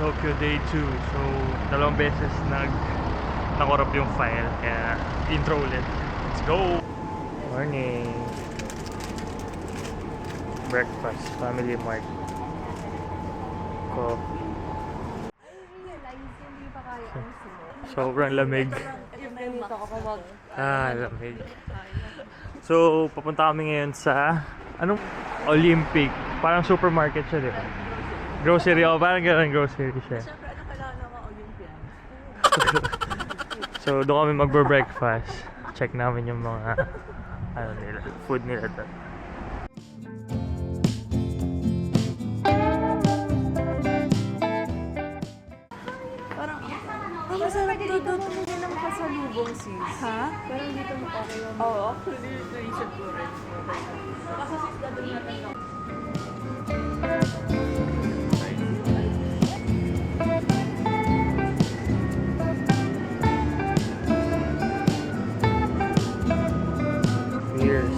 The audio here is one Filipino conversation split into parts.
Tokyo Day 2. So, dalawang beses nakorap yung file. Kaya, intro ulit. Let's go! Morning! Breakfast, Family Mart. Coffee. Sobrang lamig. Lamig. So, papunta kami ngayon sa Olympic. Parang supermarket siya, di ba? Grocery, parang gano'n grocery siya. Siyempre, ano kailangan ng mga Olympian? So, doon kami magbe-breakfast. Check namin yung mga food nila doon. Parang, masarap doon tumingin ng pasalubong, sis. Ha? Parang dito mo okay yung... Oo, actually, naisip ko rin. Kasi sis, dadun natin ako. Cheers.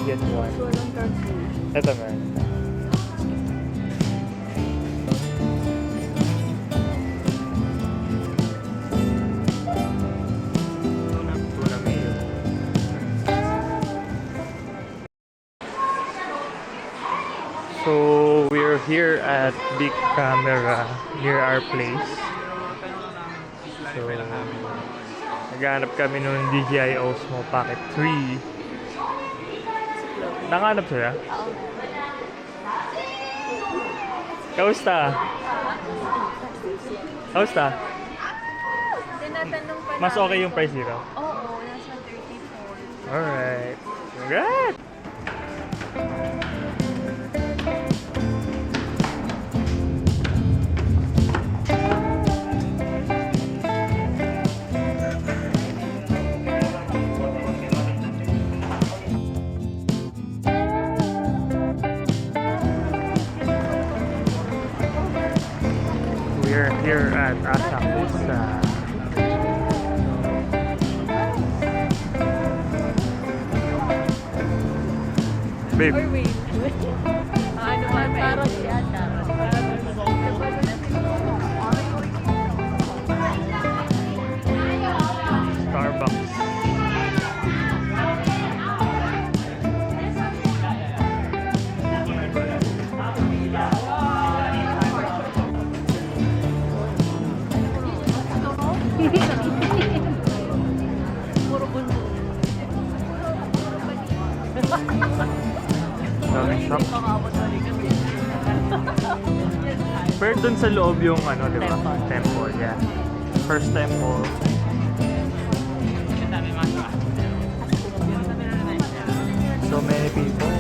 Get one. So, anong tattoo? Ito man. Tuna mayo. So we're here at Big Camera near our place. So naghanap kami nung DJI Osmo Pocket 3. Nakahanap sila? Kamusta? Kamusta? Tinatanong pa Mas okay yung price dito? Oo, nasa 34. Alright. Congrats! We're here at Asakusa. Babe, Or wait. Ano ba? Parang yata. Starbucks. Puro bundo. Daming shop. Pangabot na rin kami. Pero dun sa loob yung di ba? Temple, yeah. First temple. So many people.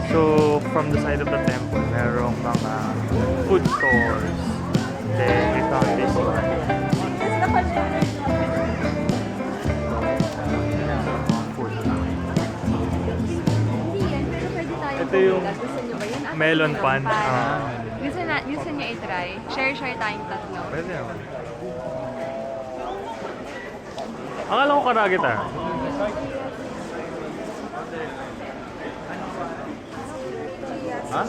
So, from the side of the temple, merong mga food stores. Then, we found this one. Food. Hindi yan, pero pwede tayo. Ito yung Gusto nyo ba yun? melon pan. Gusto nyo i-try? Share tayong tatlo. Pwede naman. Akala ko karagit ah. Ha?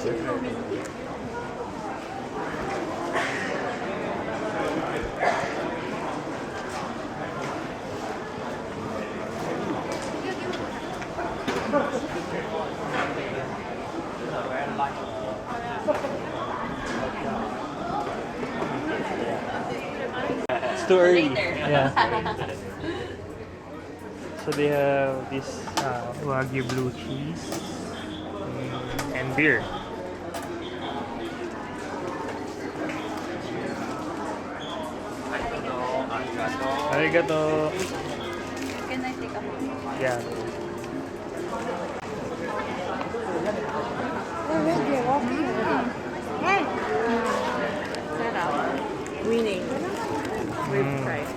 It's too early. Yeah. So they have this Wagyu blue cheese and beer. Arigato. Can I take a photo? Yeah. Sarap. Winning. We've Mm. tried.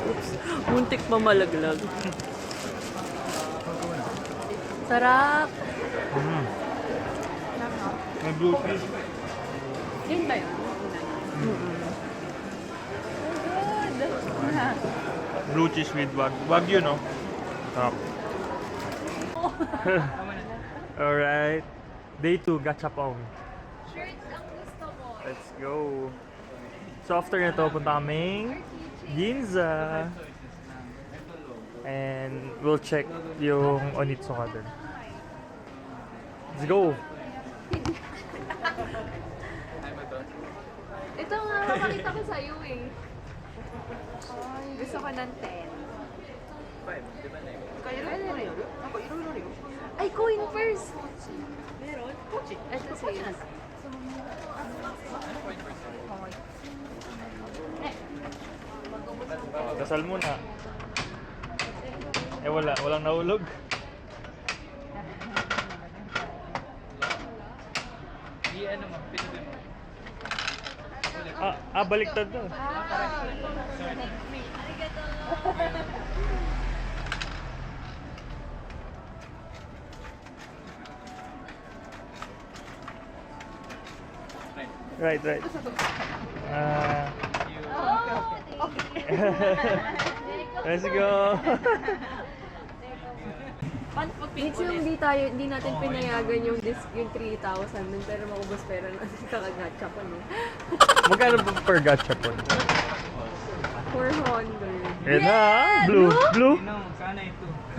Oops. Muntik pa malaglag. Sarap. Mm. May blue cheese. Yun ba yun? Blue cheese with wagyu, no? Top. Alright. Day 2, gachapon. Let's go. So after nito, punta kaming Ginza. And we'll check yung Onitsuka dun. Let's go! Ito nga, makita ko sa'yo eh. Gusto ko ng 10. Ay, coin first! Meron? Ito sales. Dasal muna. Eh walang nahulog. Baliktad to. Right. Let's go. Medyo hindi natin pinayagan yung 3,000 dun, pero maubos pera na kakagatcha pa no. Magkano ba per gachapon? 400. Ayan na, blue.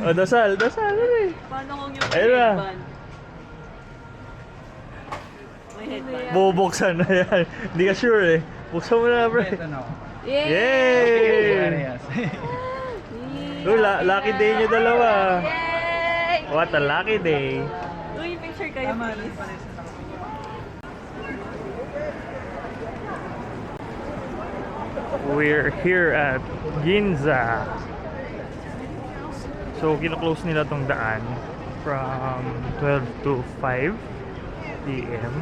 Oh, dasal eh. Paano kung yung Ayun na. headband? May headband. Bubuksan na yan. Hindi ka sure eh. Buksan mo na, pre. Yay! Yay! Lucky day nyo dalawa. Yay! What a lucky day. Uy, picture kayo please. We're here at Ginza. So, kino-close nila tong daan from 12 to 5 p.m.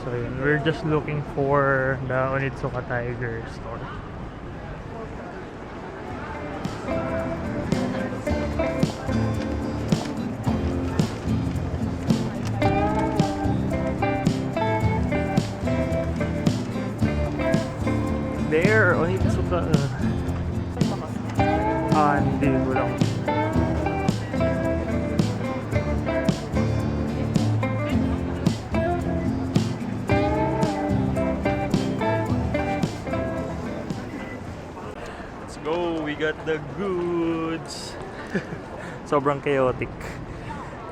So, yun. We're just looking for the Onitsuka Tiger store. There, Onitsuka. Hindi ko lang. Let's go, we got the goods. Sobrang chaotic.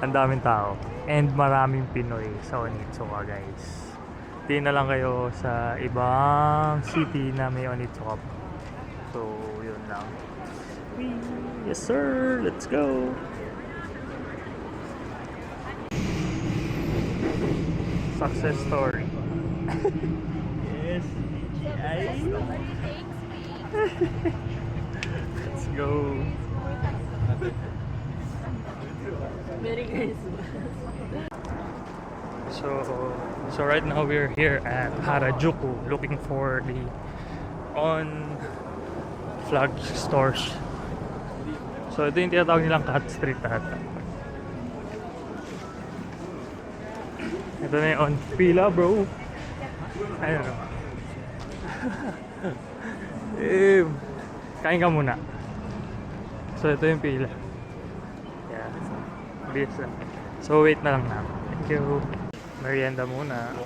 Ang daming tao. And maraming Pinoy sa Onitsuka, guys. Di na lang kayo sa ibang city na may Onitsuka. So, yun lang. Yes, sir. Let's go. Success story. Yes. Let's go. Merry Christmas. So right now we're here at Harajuku looking for the on flag stores. So ito yung tinatawag nilang Cat Street ata. Ito na yung on pila, bro. Ayun o. Kain ka muna. So ito yung pila. Yeah. Bilis lang. So wait na lang namin. Thank you. Merienda muna.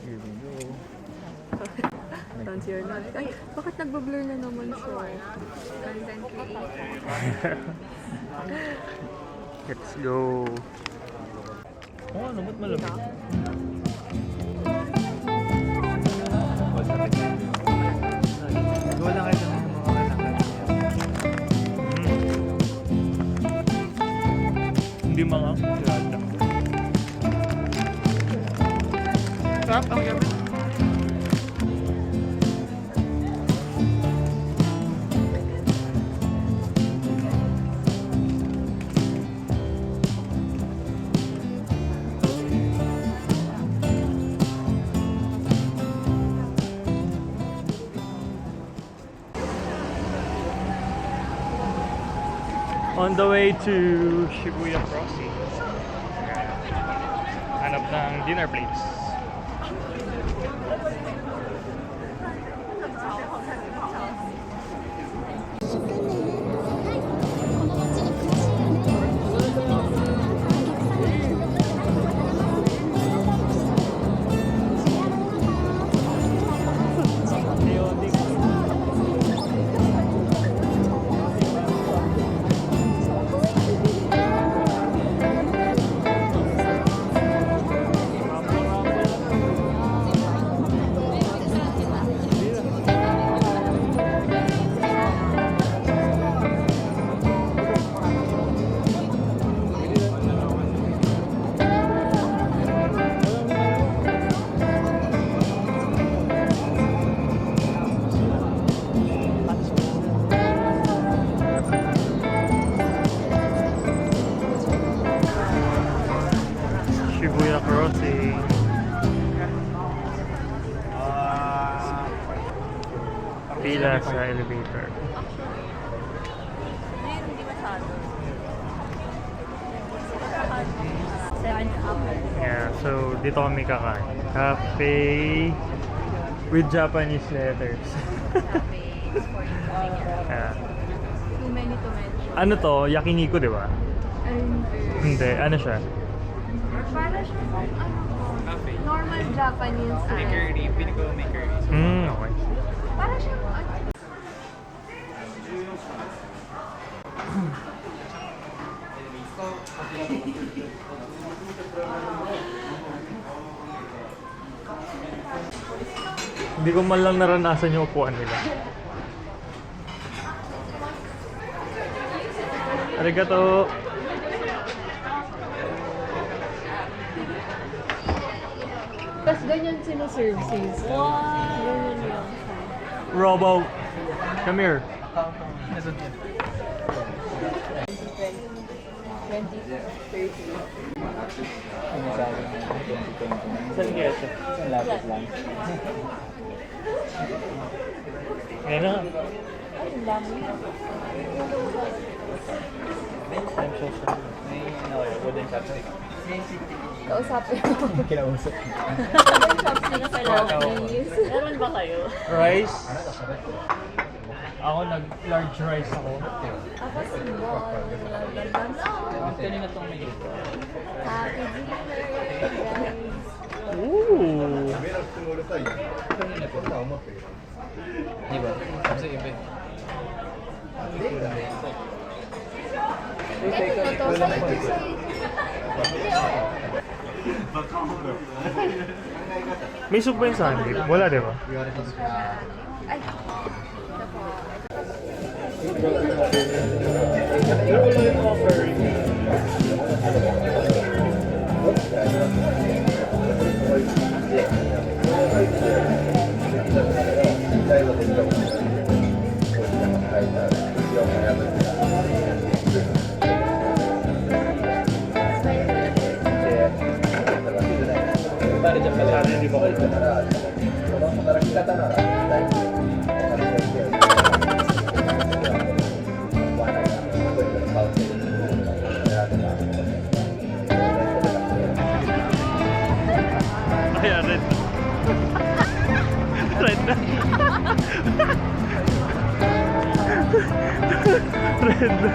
Here we go. Fancy or not. Ay, bakit nagbablur na naman siya? Content creator. Let's go. Oh, ano ba't malamig? Wala kayo ng mga anak. Di mga lata. Sarap ang gabi. On the way to Shibuya Crossing. Hanap ng dinner place. Shibuya Crossing. Pila sa elevator. Hindi masyado. 7 up. Yeah, so dito kami kakain. Cafe with Japanese letters. Cafe is for you. Yeah. Too many to mention. Ano to? Yakiniku, di ba? Hindi. Ano siya? Para siya normal Japanese. Okay. Para siya Hindi ko man lang naranasan yung upuan nila. Arigato! Tapos ganyan sinaserve sis. Ganyan yun. Robo! Come here! 20, 30. Saan kaya siya? Lapit lang. Yan na. Ay, ang dami. I'm so sorry. May wooden chopstick. Kausapin mo. Kinausap. Chopstick sa please. Meron ba kayo? Rice? Ako nag-large rice ako. Ako small. Kanina itong may Happy dinner, guys. Ooh! Di ba? Kasi iba. Ito to, sa'yo. May soup ba yung sa akin? Wala, di ba? Ay, Pare dyan pala. Sana hindi ba kayo? Ayan, red. Red na. Red na.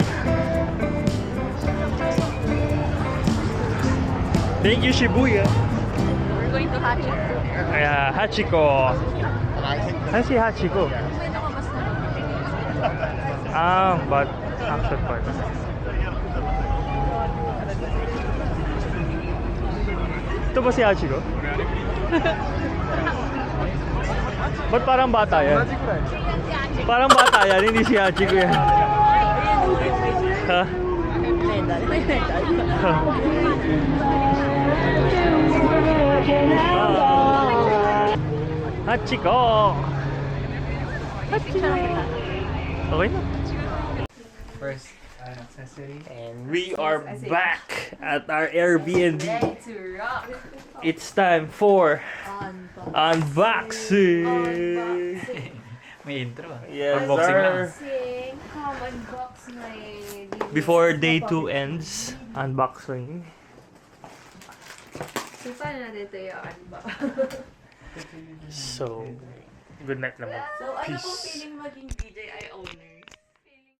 Thank you, Shibuya. We're going to Hachiko. Kaya, Hachiko. Saan si Hachiko? May nakabas na. But action part. Ito ba si Hachiko? Ba't parang bata yan? Parang bata yan, hindi si Hachiko yan. Ha? Red. medal. May medal. Hachiko! Hachiko! Okay na. First, accessory. And we are back at our Airbnb. It's time for unboxing. May intro ah. Yes, Unboxing lang. Sing, come unbox my... Before day 2 ends, unboxing. So, paano natin ito yung unbox? So, good night naman. So, ano Peace. pong feeling maging DJI owner?